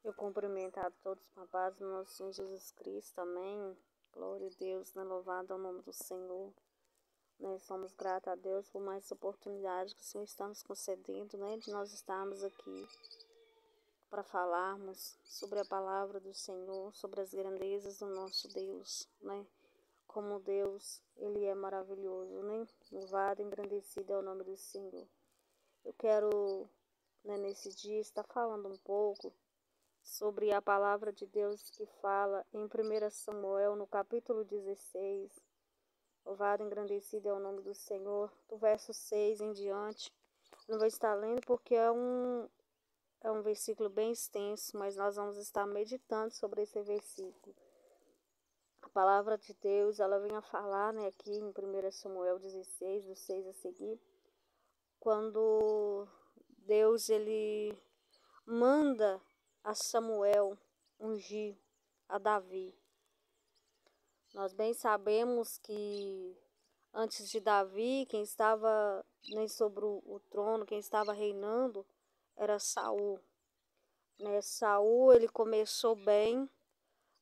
Eu cumprimento a todos com a paz do nosso Senhor Jesus Cristo, amém. Glória a Deus, né? Louvado ao nome do Senhor. Né? Somos gratos a Deus por mais oportunidade que o Senhor está nos concedendo, né? De nós estarmos aqui para falarmos sobre a palavra do Senhor, sobre as grandezas do nosso Deus, né? Como Deus, Ele é maravilhoso, né? Louvado e engrandecido é o nome do Senhor. Eu quero, né, nesse dia, estar falando um pouco sobre a palavra de Deus que fala em 1 Samuel, no capítulo 16. Louvado e engrandecido é o nome do Senhor, do verso 6 em diante. Não vou estar lendo porque é um versículo bem extenso, mas nós vamos estar meditando sobre esse versículo. A palavra de Deus, ela vem a falar, né, aqui em 1 Samuel 16, do 6 a seguir, quando Deus, ele manda a Samuel ungir a Davi. Nós bem sabemos que antes de Davi, quem estava, né, sobre o trono, quem estava reinando, era Saul. Né? Saul, ele começou bem,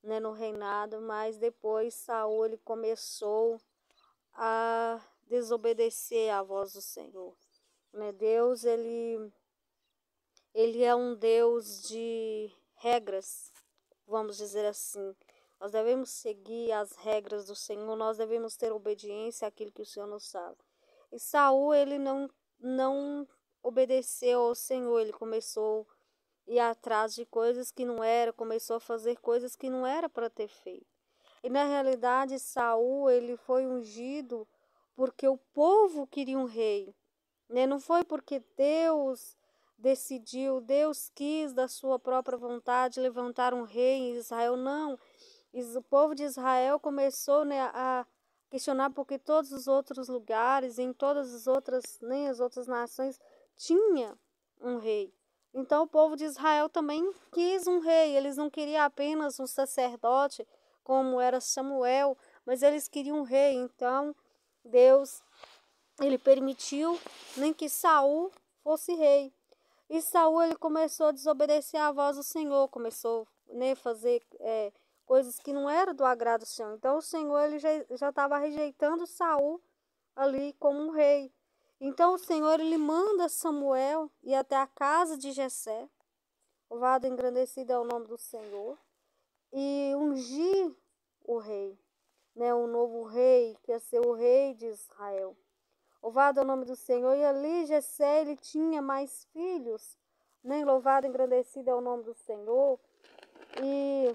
né, no reinado, mas depois Saul, ele começou a desobedecer à voz do Senhor. Né? Deus, ele é um Deus de regras, vamos dizer assim. Nós devemos seguir as regras do Senhor, nós devemos ter obediência àquilo que o Senhor nos fala. E Saul, ele não obedeceu ao Senhor, ele começou a ir atrás de coisas que não era, começou a fazer coisas que não era para ter feito. E na realidade, Saul, ele foi ungido porque o povo queria um rei, né? Não foi porque Deus decidiu, Deus quis da sua própria vontade levantar um rei em Israel, não. O povo de Israel começou, né, a questionar porque todos os outros lugares, em todas as outras, nem as outras nações, tinha um rei. Então o povo de Israel também quis um rei, eles não queriam apenas um sacerdote, como era Samuel, mas eles queriam um rei. Então Deus, ele permitiu nem que Saul fosse rei. E Saul, ele começou a desobedecer à voz do Senhor, começou, né, fazer coisas que não eram do agrado do Senhor. Então o Senhor, ele já estava rejeitando Saul ali como um rei. Então o Senhor, ele manda Samuel ir até a casa de Jessé, louvado e engrandecido é o nome do Senhor, e ungir o rei, né, o novo rei, que ia ser o rei de Israel. Louvado é o nome do Senhor. E ali Jessé, ele tinha mais filhos, né? Louvado e engrandecido é o nome do Senhor. E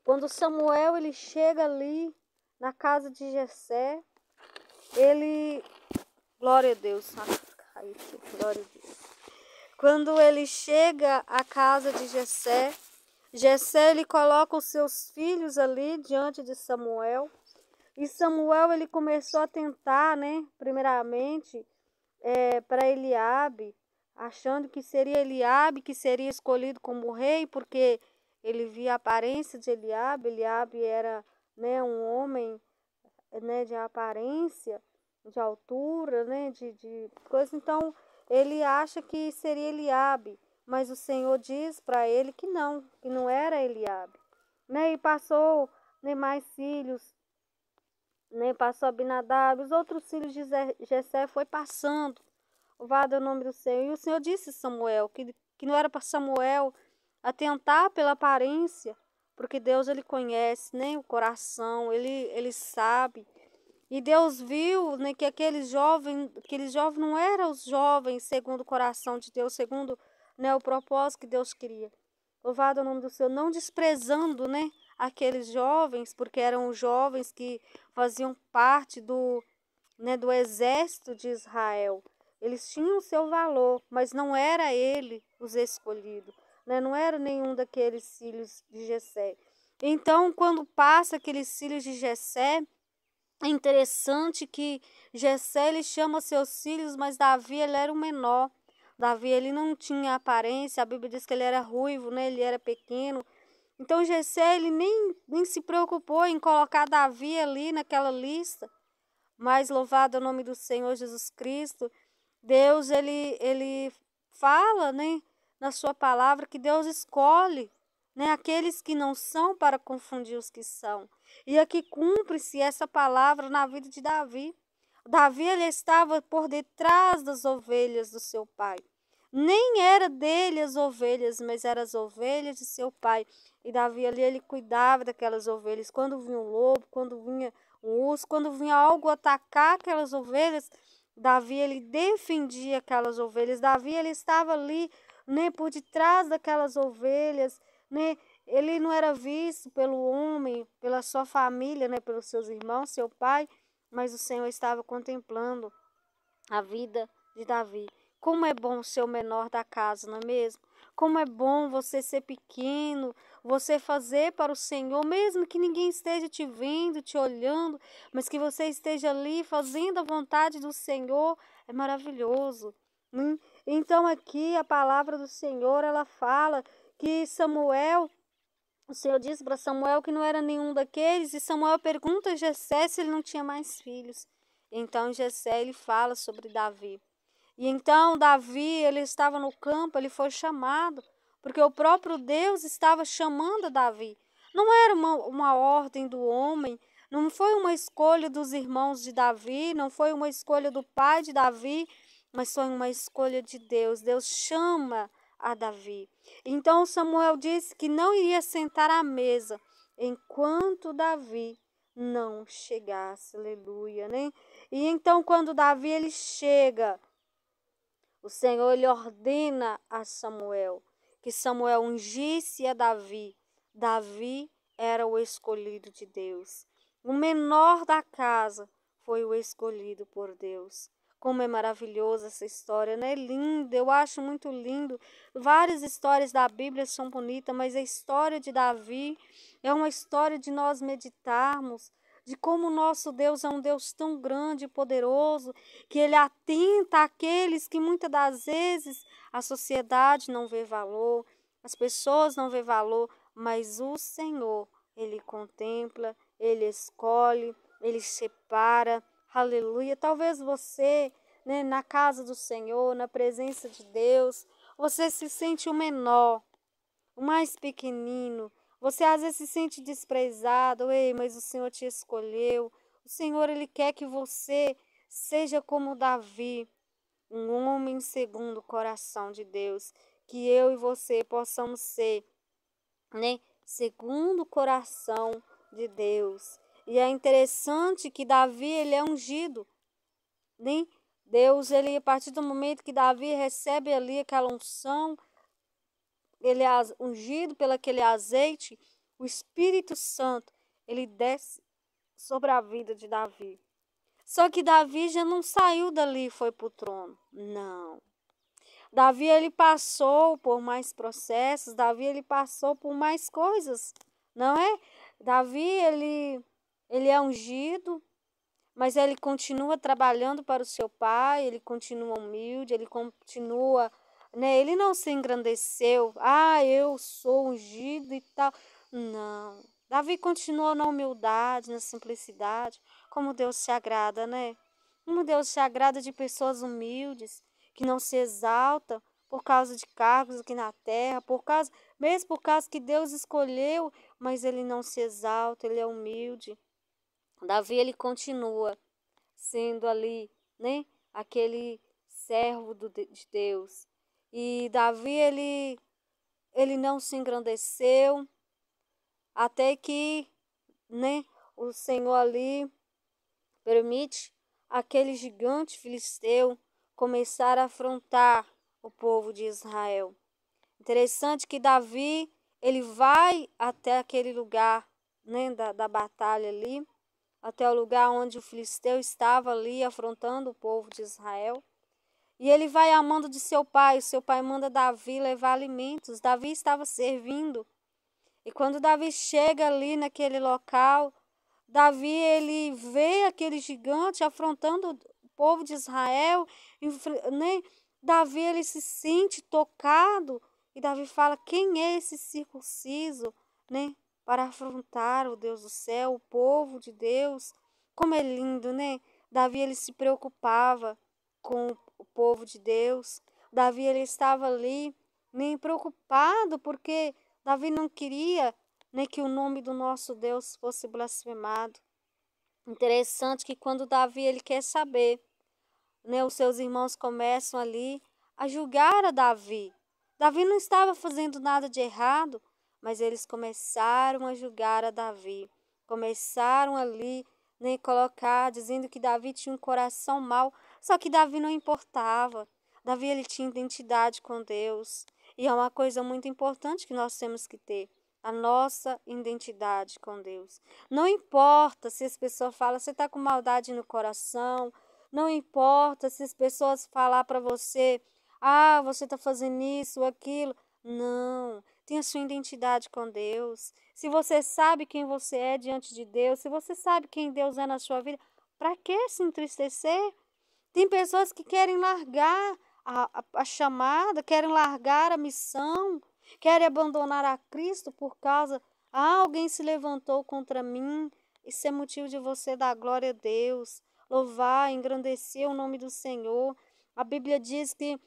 quando Samuel, ele chega ali na casa de Jessé, ele... Glória a Deus. Glória a Deus. Quando ele chega à casa de Jessé, Jessé, ele coloca os seus filhos ali diante de Samuel. E Samuel, ele começou a tentar, né, primeiramente, para Eliabe, achando que seria Eliabe que seria escolhido como rei, porque ele via a aparência de Eliabe. Eliabe era, né, um homem, né, de aparência, de altura, né, de coisa. Então, ele acha que seria Eliabe, mas o Senhor diz para ele que não era Eliabe. Né, e passou, né, mais filhos, né, passou Abinadab, os outros filhos de Jessé foi passando. Louvado é o nome do Senhor. E o Senhor disse a Samuel que não era para Samuel atentar pela aparência, porque Deus, ele conhece, né, o coração, ele sabe. E Deus viu, né, que aqueles jovens não eram os jovens segundo o coração de Deus, segundo, né, o propósito que Deus queria. Louvado é o nome do Senhor, não desprezando, né, aqueles jovens, porque eram os jovens que faziam parte do exército de Israel. Eles tinham o seu valor, mas não era ele os escolhidos, né? Não era nenhum daqueles filhos de Jessé. Então, quando passa aqueles filhos de Jessé, é interessante que Jessé, ele chama seus filhos, mas Davi, ele era o menor. Davi, ele não tinha aparência, a Bíblia diz que ele era ruivo, né? Ele era pequeno. Então Jessé, ele nem se preocupou em colocar Davi ali naquela lista. Mas louvado é o nome do Senhor Jesus Cristo. Deus, ele fala, né, na sua palavra que Deus escolhe, né, aqueles que não são para confundir os que são. E aqui cumpre-se essa palavra na vida de Davi. Davi, ele estava por detrás das ovelhas do seu pai. Nem era dele as ovelhas, mas eram as ovelhas de seu pai. E Davi ali, ele cuidava daquelas ovelhas. Quando vinha um lobo, quando vinha um urso, quando vinha algo atacar aquelas ovelhas, Davi, ele defendia aquelas ovelhas. Davi, ele estava ali, né, por detrás daquelas ovelhas, né? Ele não era visto pelo homem, pela sua família, né, pelos seus irmãos, seu pai, mas o Senhor estava contemplando a vida de Davi. Como é bom ser o menor da casa, não é mesmo? Como é bom você ser pequeno, você fazer para o Senhor, mesmo que ninguém esteja te vendo, te olhando, mas que você esteja ali fazendo a vontade do Senhor, é maravilhoso. Então aqui a palavra do Senhor, ela fala que Samuel, o Senhor disse para Samuel que não era nenhum daqueles, e Samuel pergunta a Jessé se ele não tinha mais filhos. Então Jessé, ele fala sobre Davi. E então Davi, ele estava no campo, ele foi chamado, porque o próprio Deus estava chamando Davi. Não era uma ordem do homem, não foi uma escolha dos irmãos de Davi, não foi uma escolha do pai de Davi, mas foi uma escolha de Deus. Deus chama a Davi. Então Samuel disse que não iria sentar à mesa enquanto Davi não chegasse, aleluia, né? E então quando Davi ele chega, o Senhor lhe ordena a Samuel que Samuel ungisse a Davi. Davi era o escolhido de Deus. O menor da casa foi o escolhido por Deus. Como é maravilhosa essa história, né? Linda, eu acho muito lindo. Várias histórias da Bíblia são bonitas, mas a história de Davi é uma história de nós meditarmos, de como o nosso Deus é um Deus tão grande e poderoso, que Ele atenta àqueles que muitas das vezes a sociedade não vê valor, as pessoas não vê valor, mas o Senhor, Ele contempla, Ele escolhe, Ele separa, aleluia. Talvez você, né, na casa do Senhor, na presença de Deus, você se sente o menor, o mais pequenino. Você às vezes se sente desprezado, ei, mas o Senhor te escolheu. O Senhor, Ele quer que você seja como Davi, um homem segundo o coração de Deus. Que eu e você possamos ser, né, segundo o coração de Deus. E é interessante que Davi, ele é ungido, né? Deus, ele, a partir do momento que Davi recebe ali aquela unção, ele é ungido pelo aquele azeite, o Espírito Santo, ele desce sobre a vida de Davi. Só que Davi já não saiu dali e foi para o trono. Não. Davi, ele passou por mais processos, Davi, ele passou por mais coisas, não é? Davi, ele é ungido, mas ele continua trabalhando para o seu pai, ele continua humilde, ele continua, né? Ele não se engrandeceu, eu sou ungido e tal. Não. Davi continuou na humildade, na simplicidade, como Deus se agrada, né? Como Deus se agrada de pessoas humildes, que não se exaltam por causa de cargos aqui na terra, mesmo por causa que Deus escolheu, mas ele não se exalta, ele é humilde. Davi, ele continua sendo ali, né, aquele servo de Deus. E Davi, ele não se engrandeceu, até que, né, o Senhor ali permite aquele gigante filisteu começar a afrontar o povo de Israel. Interessante que Davi, ele vai até aquele lugar, né, da batalha ali, até o lugar onde o filisteu estava ali afrontando o povo de Israel. E ele vai à mando de seu pai, o seu pai manda Davi levar alimentos. Davi estava servindo. E quando Davi chega ali naquele local, Davi, ele vê aquele gigante afrontando o povo de Israel, né? Davi, ele se sente tocado, e Davi fala: quem é esse circunciso, né? Para afrontar o Deus do céu, o povo de Deus. Como é lindo, né? Davi, ele se preocupava com o povo de Deus. Davi, ele estava ali, nem preocupado, porque Davi não queria nem que o nome do nosso Deus fosse blasfemado. Interessante que quando Davi ele quer saber, né, os seus irmãos começam ali a julgar a Davi. Davi não estava fazendo nada de errado, mas eles começaram a julgar a Davi. Começaram ali, né, colocar, dizendo que Davi tinha um coração mau. Só que Davi não importava. Davi ele tinha identidade com Deus. E é uma coisa muito importante que nós temos que ter. A nossa identidade com Deus. Não importa se as pessoas falam, você está com maldade no coração. Não importa se as pessoas falar para você, ah, você está fazendo isso ou aquilo. Não, tenha sua identidade com Deus. Se você sabe quem você é diante de Deus, se você sabe quem Deus é na sua vida, para que se entristecer? Tem pessoas que querem largar a chamada, querem largar a missão, querem abandonar a Cristo por causa, alguém se levantou contra mim. Isso é motivo de você dar glória a Deus, louvar, engrandecer o nome do Senhor. A Bíblia diz que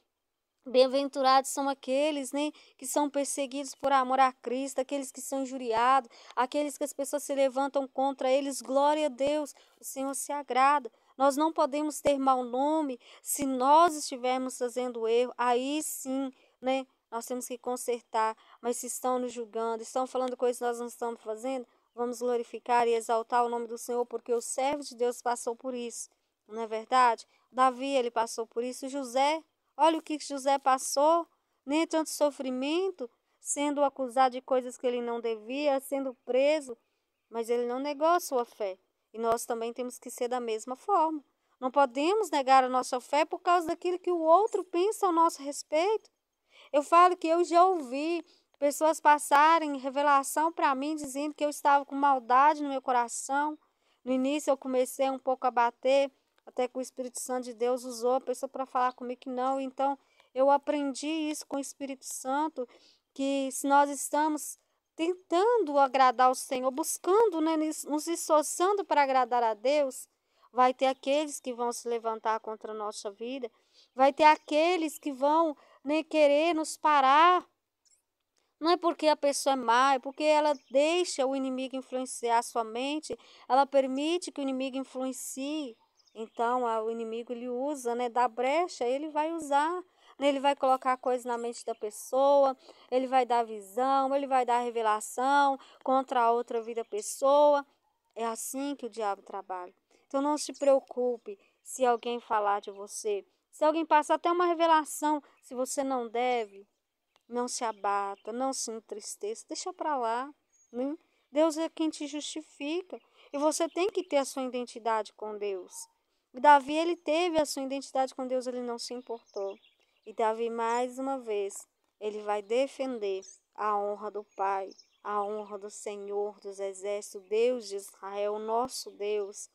bem-aventurados são aqueles, né, que são perseguidos por amor a Cristo, aqueles que são injuriados, aqueles que as pessoas se levantam contra eles. Glória a Deus, o Senhor se agrada. Nós não podemos ter mau nome se nós estivermos fazendo erro. Aí sim, né, nós temos que consertar. Mas se estão nos julgando, estão falando coisas que nós não estamos fazendo, vamos glorificar e exaltar o nome do Senhor, porque o servo de Deus passou por isso. Não é verdade? Davi, ele passou por isso. José, olha o que José passou, nem tanto sofrimento, sendo acusado de coisas que ele não devia, sendo preso, mas ele não negou a sua fé. E nós também temos que ser da mesma forma. Não podemos negar a nossa fé por causa daquilo que o outro pensa ao nosso respeito. Eu falo que eu já ouvi pessoas passarem revelação para mim dizendo que eu estava com maldade no meu coração. No início eu comecei um pouco a bater, até que o Espírito Santo de Deus usou a pessoa para falar comigo que não. Então eu aprendi isso com o Espírito Santo, que se nós estamos tentando agradar o Senhor, buscando, né, nos esforçando para agradar a Deus, vai ter aqueles que vão se levantar contra a nossa vida, vai ter aqueles que vão, né, querer nos parar. Não é porque a pessoa é má, é porque ela deixa o inimigo influenciar a sua mente, ela permite que o inimigo influencie. Então, o inimigo ele usa, né, dá brecha, ele vai usar, né, ele vai colocar coisas na mente da pessoa, ele vai dar visão, ele vai dar revelação contra a outra vida pessoa. É assim que o diabo trabalha. Então, não se preocupe se alguém falar de você, se alguém passar até uma revelação, se você não deve. Não se abata, não se entristeça, deixa para lá, né? Deus é quem te justifica e você tem que ter a sua identidade com Deus. E Davi, ele teve a sua identidade com Deus, ele não se importou. E Davi, mais uma vez, ele vai defender a honra do Pai, a honra do Senhor dos Exércitos, Deus de Israel, nosso Deus.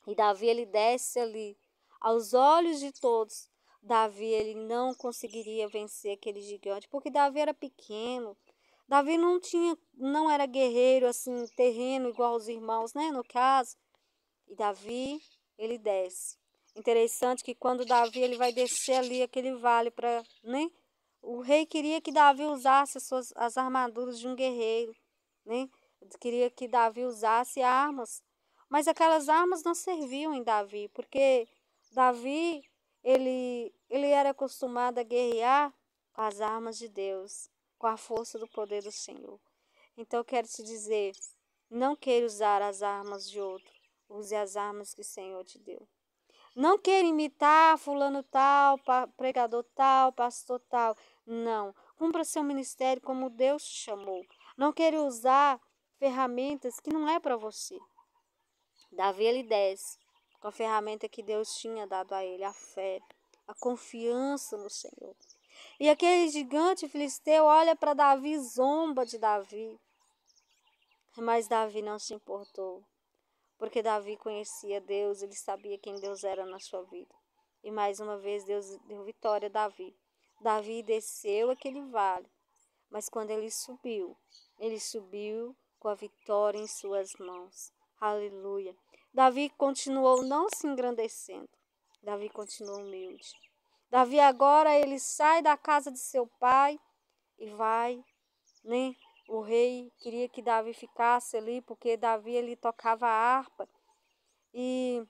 E Davi, ele desce ali, aos olhos de todos. Davi, ele não conseguiria vencer aquele gigante, porque Davi era pequeno. Davi não era guerreiro, assim, terreno, igual os irmãos, né, no caso. E Davi, ele desce. Interessante que quando Davi, ele vai descer ali aquele vale para, né, o rei queria que Davi usasse as armaduras de um guerreiro, né? Queria que Davi usasse armas, mas aquelas armas não serviam em Davi, porque Davi ele era acostumado a guerrear com as armas de Deus, com a força do poder do Senhor. Então eu quero te dizer, não queira usar as armas de outro, use as armas que o Senhor te deu. Não queira imitar fulano tal, pregador tal, pastor tal. Não. Cumpra seu ministério como Deus te chamou. Não queira usar ferramentas que não é para você. Davi, ele desce com a ferramenta que Deus tinha dado a ele, a fé, a confiança no Senhor. E aquele gigante filisteu olha para Davi, zomba de Davi. Mas Davi não se importou. Porque Davi conhecia Deus, ele sabia quem Deus era na sua vida. E mais uma vez Deus deu vitória a Davi. Davi desceu aquele vale, mas quando ele subiu com a vitória em suas mãos. Aleluia. Davi continuou não se engrandecendo. Davi continuou humilde. Davi agora ele sai da casa de seu pai e vai, né? O rei queria que Davi ficasse ali, porque Davi ele tocava a harpa e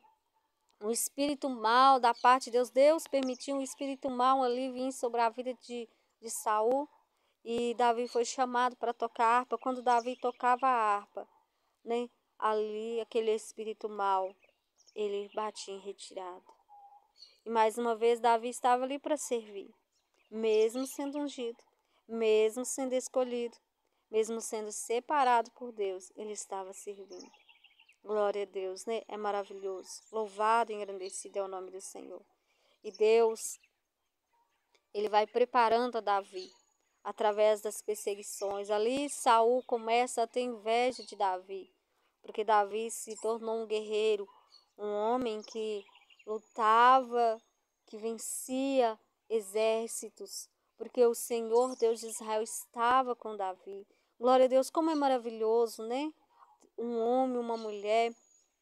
o espírito mal da parte de Deus, Deus permitiu um espírito mal ali vir sobre a vida de Saul, e Davi foi chamado para tocar a harpa. Quando Davi tocava a harpa, né, ali aquele espírito mal, ele batia em retirada. E mais uma vez Davi estava ali para servir, mesmo sendo ungido, mesmo sendo escolhido, mesmo sendo separado por Deus, ele estava servindo. Glória a Deus, né? É maravilhoso. Louvado e engrandecido é o nome do Senhor. E Deus, ele vai preparando a Davi através das perseguições. Ali Saul começa a ter inveja de Davi, porque Davi se tornou um guerreiro, um homem que lutava, que vencia exércitos, porque o Senhor Deus de Israel estava com Davi. Glória a Deus, como é maravilhoso, né? Um homem, uma mulher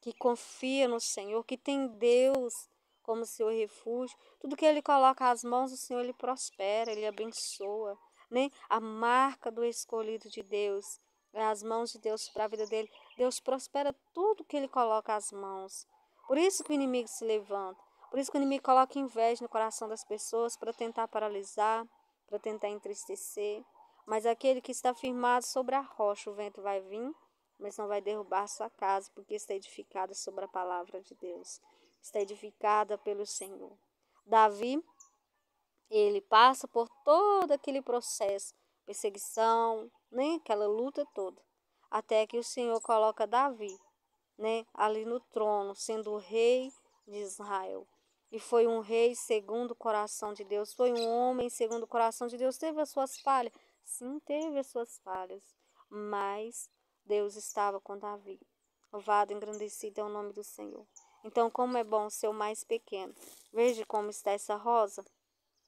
que confia no Senhor, que tem Deus como seu refúgio. Tudo que ele coloca às mãos do Senhor, ele prospera, ele abençoa, né? A marca do escolhido de Deus é as mãos de Deus para a vida dele. Deus prospera tudo que ele coloca às mãos. Por isso que o inimigo se levanta. Por isso que o inimigo coloca inveja no coração das pessoas para tentar paralisar, para tentar entristecer. Mas aquele que está firmado sobre a rocha, o vento vai vir, mas não vai derrubar a sua casa, porque está edificada sobre a palavra de Deus. Está edificada pelo Senhor. Davi, ele passa por todo aquele processo, perseguição, né? Aquela luta toda, até que o Senhor coloca Davi, né? Ali no trono, sendo o rei de Israel. E foi um rei segundo o coração de Deus, foi um homem segundo o coração de Deus. Teve as suas falhas? Sim, teve as suas falhas, mas Deus estava com Davi. Louvado, engrandecido é o nome do Senhor. Então, como é bom ser o mais pequeno. Veja como está essa rosa,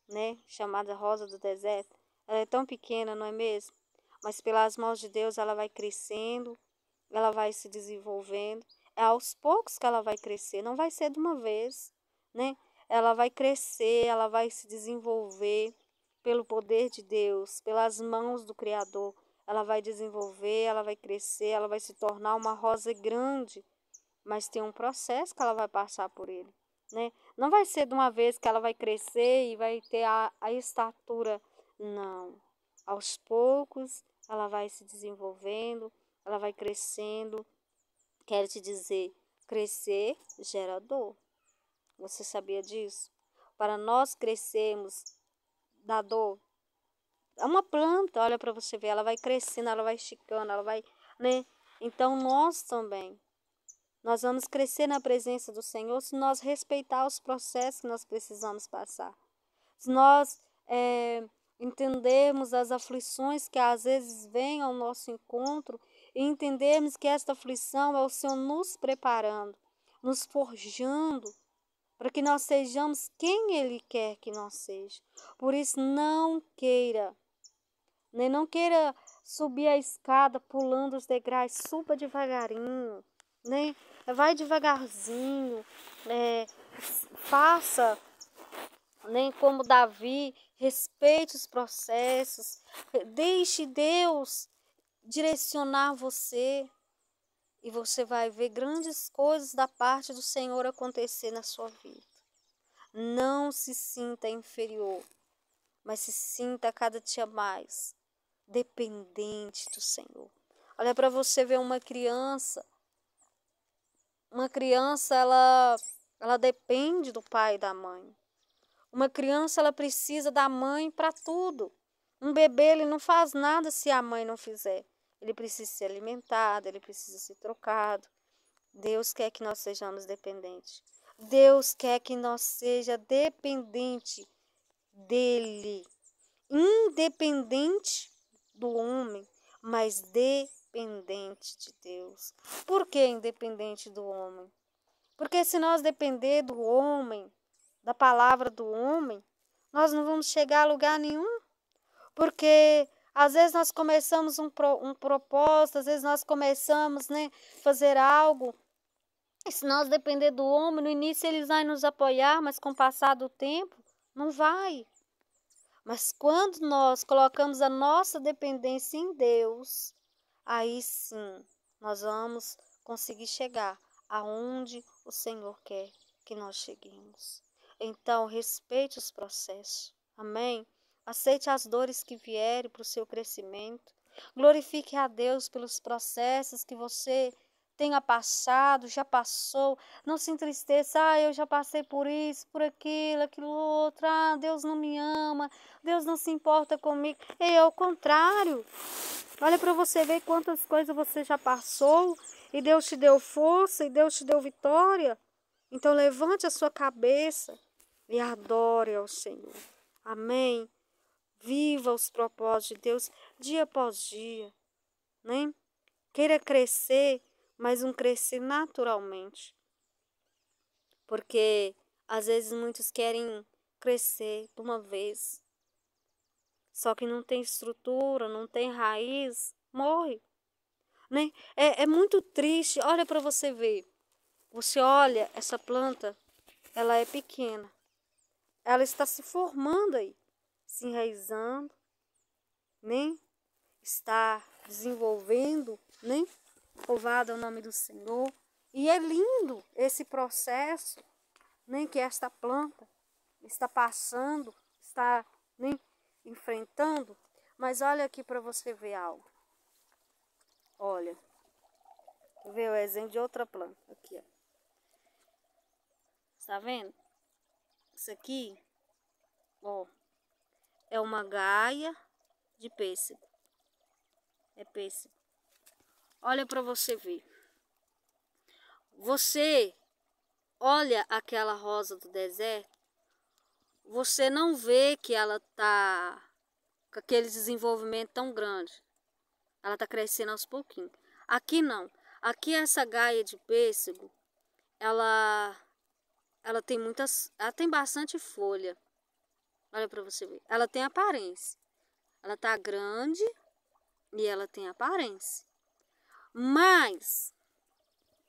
né? Chamada rosa do deserto. Ela é tão pequena, não é mesmo? Mas pelas mãos de Deus ela vai crescendo, ela vai se desenvolvendo. É aos poucos que ela vai crescer, não vai ser de uma vez, né? Ela vai crescer, ela vai se desenvolver pelo poder de Deus, pelas mãos do Criador. Ela vai desenvolver, ela vai crescer, ela vai se tornar uma rosa grande, mas tem um processo que ela vai passar por ele, né? Não vai ser de uma vez que ela vai crescer e vai ter a estatura, não. Aos poucos ela vai se desenvolvendo, ela vai crescendo. Quero te dizer, crescer gera dor. Você sabia disso? Para nós crescermos da dor, é uma planta, olha para você ver, ela vai crescendo, ela vai esticando, ela vai, né? Então nós também, nós vamos crescer na presença do Senhor se nós respeitar os processos que nós precisamos passar. Se nós entendermos as aflições que às vezes vêm ao nosso encontro e entendermos que esta aflição é o Senhor nos preparando, nos forjando, para que nós sejamos quem Ele quer que nós sejamos. Por isso, não queira, nem não queira subir a escada pulando os degraus, suba devagarinho, né? Vai devagarzinho, faça, nem como Davi, respeite os processos, deixe Deus direcionar você e você vai ver grandes coisas da parte do Senhor acontecer na sua vida. Não se sinta inferior, mas se sinta cada dia mais dependente do Senhor. Olha para você ver uma criança. Uma criança, ela depende do pai e da mãe. Uma criança, ela precisa da mãe para tudo. Um bebê, ele não faz nada se a mãe não fizer. Ele precisa ser alimentado, ele precisa ser trocado. Deus quer que nós sejamos dependentes. Deus quer que nós seja dependente dele. Independente do homem, mas dependente de Deus. Por que independente do homem? Porque se nós depender do homem, da palavra do homem, nós não vamos chegar a lugar nenhum. Porque às vezes nós começamos um propósito, às vezes nós começamos, né, fazer algo. E se nós depender do homem, no início eles vão nos apoiar, mas com o passar do tempo, Não vai. Mas quando nós colocamos a nossa dependência em Deus, aí sim nós vamos conseguir chegar aonde o Senhor quer que nós cheguemos. Então, respeite os processos. Amém? Aceite as dores que vierem para o seu crescimento. Glorifique a Deus pelos processos que você tenha passado, já passou. Não se entristeça, eu já passei por isso, por aquilo, aquilo outro. Deus não me ama, Deus não se importa comigo. É ao contrário. Olha para você ver quantas coisas você já passou e Deus te deu força e Deus te deu vitória. Então levante a sua cabeça e adore ao Senhor. Amém? Viva os propósitos de Deus dia após dia, né? Queira crescer, mas crescer naturalmente. Porque às vezes muitos querem crescer de uma vez. Só que não tem estrutura, não tem raiz, morre. Né? É muito triste. Olha para você ver. Você olha essa planta, ela é pequena. Ela está se formando aí, se enraizando, né? Está desenvolvendo, né? Louvado é o nome do Senhor. E é lindo esse processo, né? Que esta planta está passando, está, né? Enfrentando. Mas olha aqui para você ver algo. Olha, vou ver o exemplo de outra planta. Aqui, ó. Está vendo? Isso aqui, ó, é uma gaia de pêssego. É pêssego. Olha para você ver. Você olha aquela rosa do deserto, você não vê que ela tá com aquele desenvolvimento tão grande. Ela tá crescendo aos pouquinhos. Aqui não. Aqui essa gaia de pêssego, ela tem bastante folha. Olha para você ver. Ela tem aparência. Ela tá grande e ela tem aparência. Mas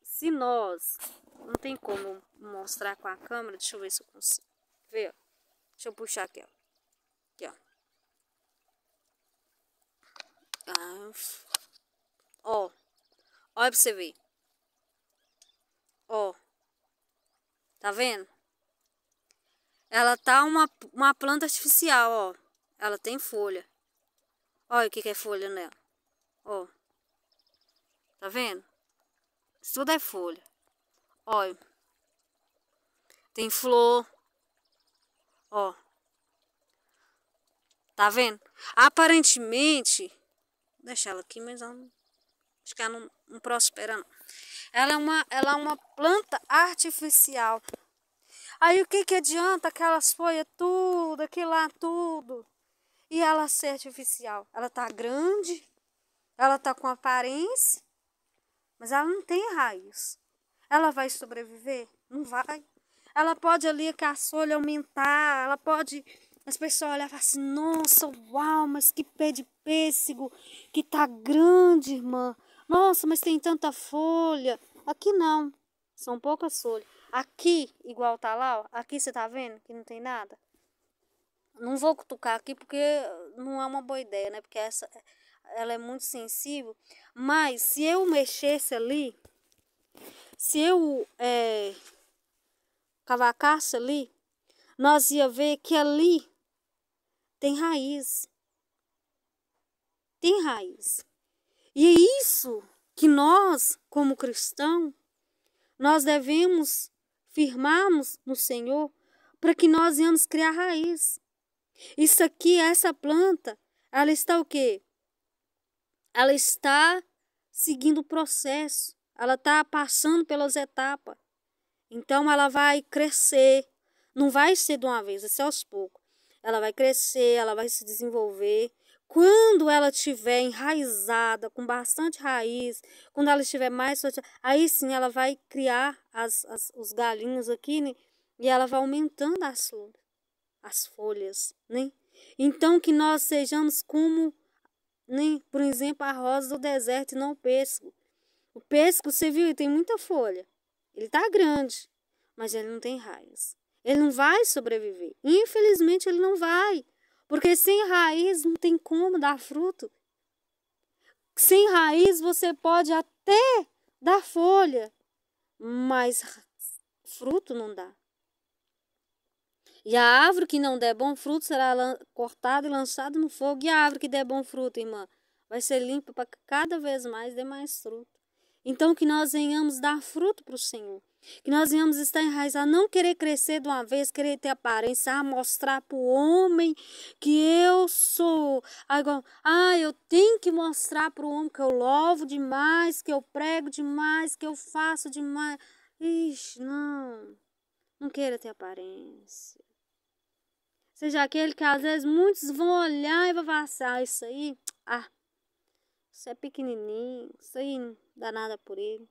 se nós, não tem como mostrar com a câmera, deixa eu ver se eu consigo. Vê, ó. Deixa eu puxar aqui, ó. Aqui, ó. Ó. Olha pra você ver. Ó. Tá vendo? Ela tá uma planta artificial, ó. Ela tem folha. Olha o que é folha nela. Ó. Tá vendo? Isso tudo é folha. Olha. Tem flor. Ó. Tá vendo? Aparentemente, vou deixar ela aqui, mas ela não, acho que ela não prospera, não. Ela é uma planta artificial. Aí o que adianta aquelas folhas tudo, aquilo lá tudo, e ela ser artificial? Ela tá grande, ela tá com aparência, mas ela não tem raiz. Ela vai sobreviver? Não vai. Ela pode ali que a folha aumentar, ela pode... As pessoas olham e falam assim, nossa, uau, mas que pé de pêssego, que tá grande, irmã. Nossa, mas tem tanta folha. Aqui não, são poucas folhas. Aqui, igual tá lá, ó, aqui você tá vendo que não tem nada? Não vou cutucar aqui porque não é uma boa ideia, né? Porque ela é muito sensível. Mas se eu mexesse ali, se eu cavacasse ali, nós ia ver que ali tem raiz. Tem raiz. E é isso que nós, como cristãos, nós devemos firmarmos no Senhor para que nós venhamos criar raiz. Isso aqui, essa planta, ela está o quê? Ela está seguindo o processo. Ela está passando pelas etapas. Então ela vai crescer. Não vai ser de uma vez, vai ser aos poucos. Ela vai crescer, ela vai se desenvolver. Quando ela estiver enraizada, com bastante raiz, quando ela estiver mais forte, aí sim ela vai criar os galinhos aqui, né? E ela vai aumentando as folhas, né? Então que nós sejamos como, né? Por exemplo, a rosa do deserto e não o pêssego. O pêssego, você viu, ele tem muita folha. Ele tá grande, mas ele não tem raiz. Ele não vai sobreviver. Infelizmente, ele não vai. Porque sem raiz não tem como dar fruto. Sem raiz você pode até dar folha, mas fruto não dá. E a árvore que não der bom fruto será cortada e lançada no fogo. E a árvore que der bom fruto, irmã, vai ser limpa para cada vez mais dê mais fruto. Então que nós venhamos dar fruto para o Senhor. Que nós venhamos estar enraizados, não querer crescer de uma vez, querer ter aparência, mostrar para o homem que eu sou. Eu tenho que mostrar para o homem que eu louvo demais, que eu prego demais, que eu faço demais. Ixi, não queira ter aparência. Seja aquele que às vezes muitos vão olhar e vão passar isso aí. Isso é pequenininho, isso aí não dá nada por ele.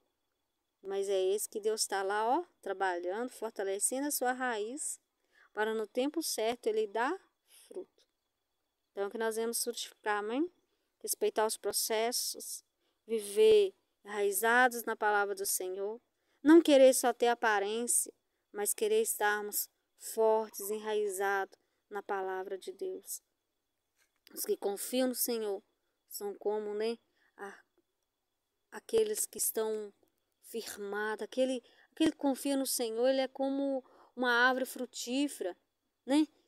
Mas é esse que Deus está lá, trabalhando, fortalecendo a sua raiz, para no tempo certo ele dar fruto. Então que nós vamos frutificar, amém? Respeitar os processos, viver enraizados na palavra do Senhor, não querer só ter aparência, mas querer estarmos fortes, enraizados na palavra de Deus. Os que confiam no Senhor são como, aqueles que estão firmados, aquele que confia no Senhor, ele é como uma árvore frutífera,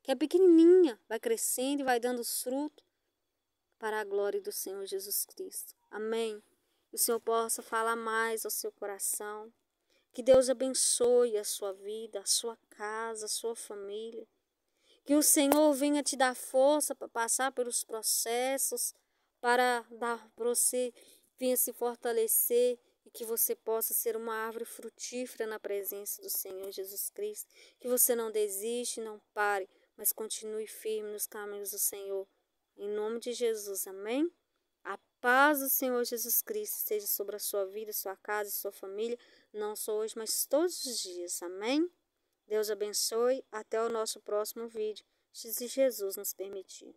que é pequenininha, vai crescendo e vai dando fruto para a glória do Senhor Jesus Cristo. Amém? Que o Senhor possa falar mais ao seu coração. Que Deus abençoe a sua vida, a sua casa, a sua família. Que o Senhor venha te dar força para passar pelos processos, para você venha se fortalecer e que você possa ser uma árvore frutífera na presença do Senhor Jesus Cristo. Que você não desiste, não pare, mas continue firme nos caminhos do Senhor. Em nome de Jesus, amém? A paz do Senhor Jesus Cristo esteja sobre a sua vida, sua casa e sua família, não só hoje, mas todos os dias, amém? Deus abençoe, até o nosso próximo vídeo, se Jesus nos permitir.